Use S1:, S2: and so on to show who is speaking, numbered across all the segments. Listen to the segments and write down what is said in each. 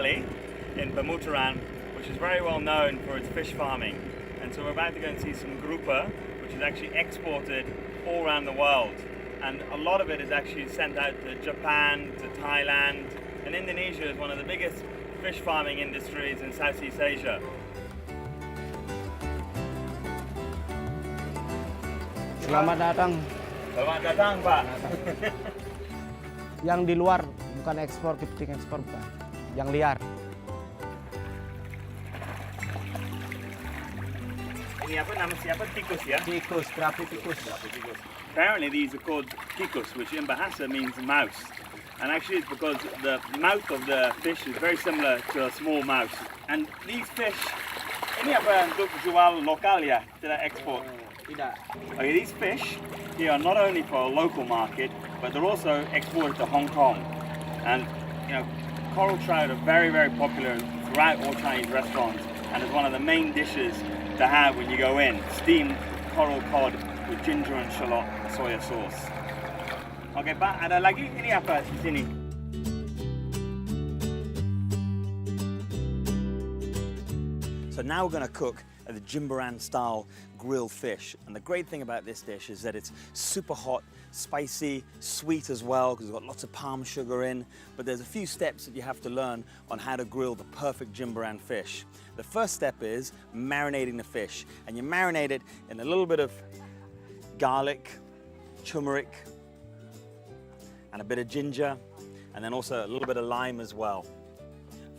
S1: Bali, in Pemuteran, which is very well known for its fish farming. And so we're about to go and see some grouper, which is actually exported all around the world. And a lot of it is actually sent out to Japan, to Thailand, and Indonesia is one of the biggest fish farming industries in Southeast Asia.
S2: Selamat datang.
S1: Selamat datang, Pak.
S2: Yang di luar, bukan ekspor, kepiting ekspor bukan. Yang liar.
S1: Ini apa nama siapa? Tikus ya?
S2: Tikus, kerapu tikus.
S1: Apparently these are called tikus, which in Bahasa means mouse. And actually it's because the mouth of the fish is very similar to a small mouse. And these fish, ini apa untuk jual lokal ya? Tidak export?
S2: Tidak.
S1: Okay, these fish here are not only for a local market, but they're also exported to Hong Kong. And you know, coral trout are very, very popular throughout all Chinese restaurants, and it's one of the main dishes to have when you go in. Steamed coral cod with ginger and shallot soya sauce. Okay, Pak, ada lagi? Ini apa di sini? So now we're going to cook the Jimbaran style grilled fish. And the great thing about this dish is that it's super hot, spicy, sweet as well, because it's got lots of palm sugar in. But there's a few steps that you have to learn on how to grill the perfect Jimbaran fish. The first step is marinating the fish. And you marinate it in a little bit of garlic, turmeric, and a bit of ginger, and then also a little bit of lime as well.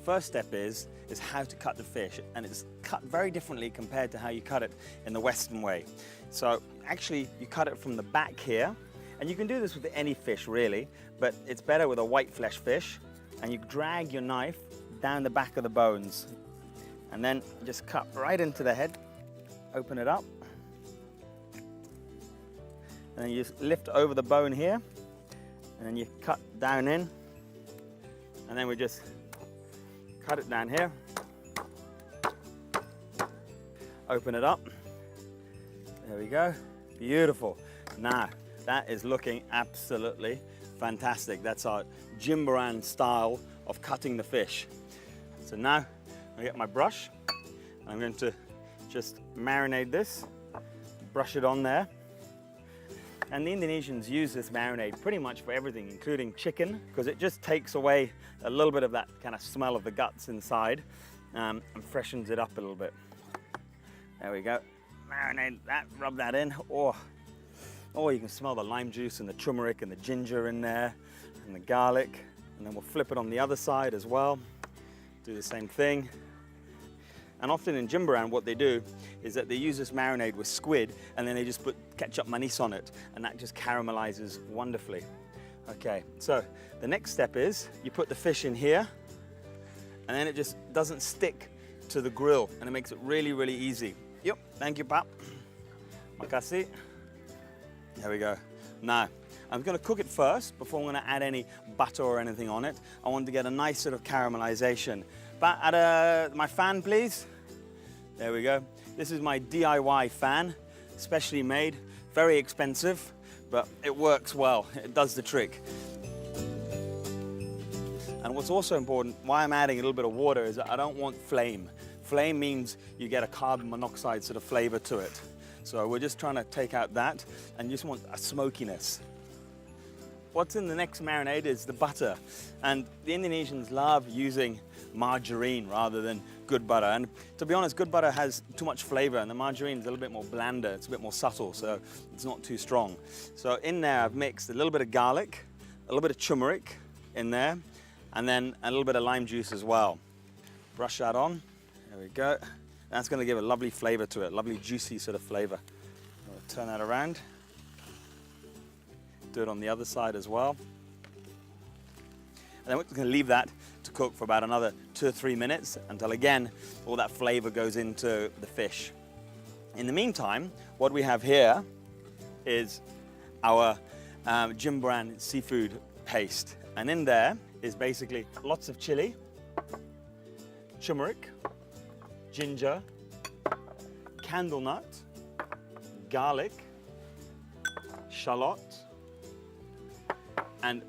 S1: First step is how to cut the fish, and it's cut very differently compared to how you cut it in the Western way. So actually you cut it from the back here, and you can do this with any fish really, but it's better with a white flesh fish, and you drag your knife down the back of the bones, and then just cut right into the head, open it up, and then you just lift over the bone here, and then you cut down in, and then we just cut it down here, open it up, there we go, beautiful. Now that is looking absolutely fantastic. That's our Jimbaran style of cutting the fish. So now I get my brush, and I'm going to just marinate this, brush it on there. And the Indonesians use this marinade pretty much for everything, including chicken, because it just takes away a little bit of that kind of smell of the guts inside and freshens it up a little bit. There we go. Marinate that, rub that in. Oh, you can smell the lime juice and the turmeric and the ginger in there and the garlic. And then we'll flip it on the other side as well. Do the same thing. And often in Jimbaran, what they do is that they use this marinade with squid, and then they just put ketchup manis on it, and that just caramelizes wonderfully. Okay, so the next step is you put the fish in here, and then it just doesn't stick to the grill, and it makes it really, really easy. Yep, thank you, Pap. Makasih. There we go. Now, I'm going to cook it first before I'm going to add any butter or anything on it. I want to get a nice sort of caramelization. But add my fan, please. There we go. This is my DIY fan, specially made, very expensive, but it works well. It does the trick. And what's also important, why I'm adding a little bit of water, is that I don't want flame. Flame means you get a carbon monoxide sort of flavor to it. So we're just trying to take out that and just want a smokiness. What's in the next marinade is the butter. And the Indonesians love using margarine rather than good butter. And to be honest, good butter has too much flavor, and the margarine is a little bit more blander, it's a bit more subtle, so it's not too strong. So in there I've mixed a little bit of garlic, a little bit of turmeric in there, and then a little bit of lime juice as well. Brush that on, there we go. That's going to give a lovely flavor to it, lovely juicy sort of flavor. I'll turn that around. Do it on the other side as well. And then we're going to leave that to cook for about another 2 or 3 minutes until again all that flavor goes into the fish. In the meantime, what we have here is our Jimbaran seafood paste, and in there is basically lots of chili, turmeric, ginger, candle nut, garlic, shallot, and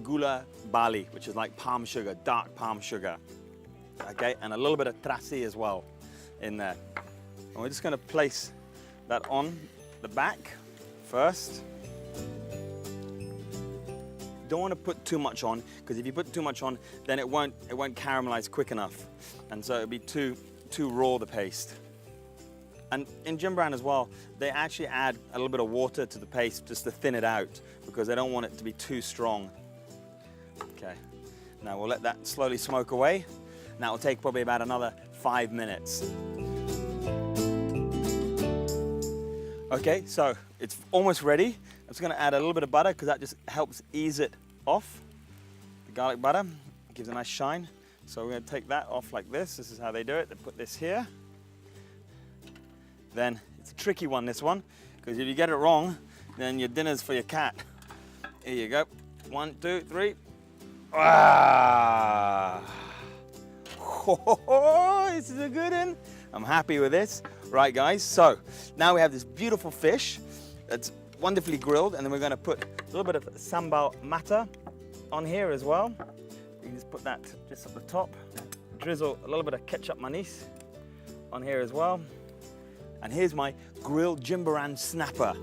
S1: gula Bali, which is like palm sugar, dark palm sugar. Okay, and a little bit of trasi as well in there. And we're just going to place that on the back first. Don't want to put too much on, because if you put too much on, then it won't caramelize quick enough, and so it'll be too raw, the paste. And in Jimbaran as well, they actually add a little bit of water to the paste just to thin it out, because they don't want it to be too strong. Okay, now we'll let that slowly smoke away. Now it'll take probably about another 5 minutes. Okay, so it's almost ready. I'm just gonna add a little bit of butter, because that just helps ease it off. The garlic butter gives a nice shine. So we're gonna take that off like this. This is how they do it. They put this here. Then it's a tricky one, this one, because if you get it wrong, then your dinner's for your cat. Here you go. 1, 2, 3. Ah! Oh, this is a good one. I'm happy with this. Right, guys, so now we have this beautiful fish that's wonderfully grilled, and then we're going to put a little bit of sambal mata on here as well. You can just put that just at the top. Drizzle a little bit of ketchup manis on here as well. And here's my grilled Jimbaran snapper.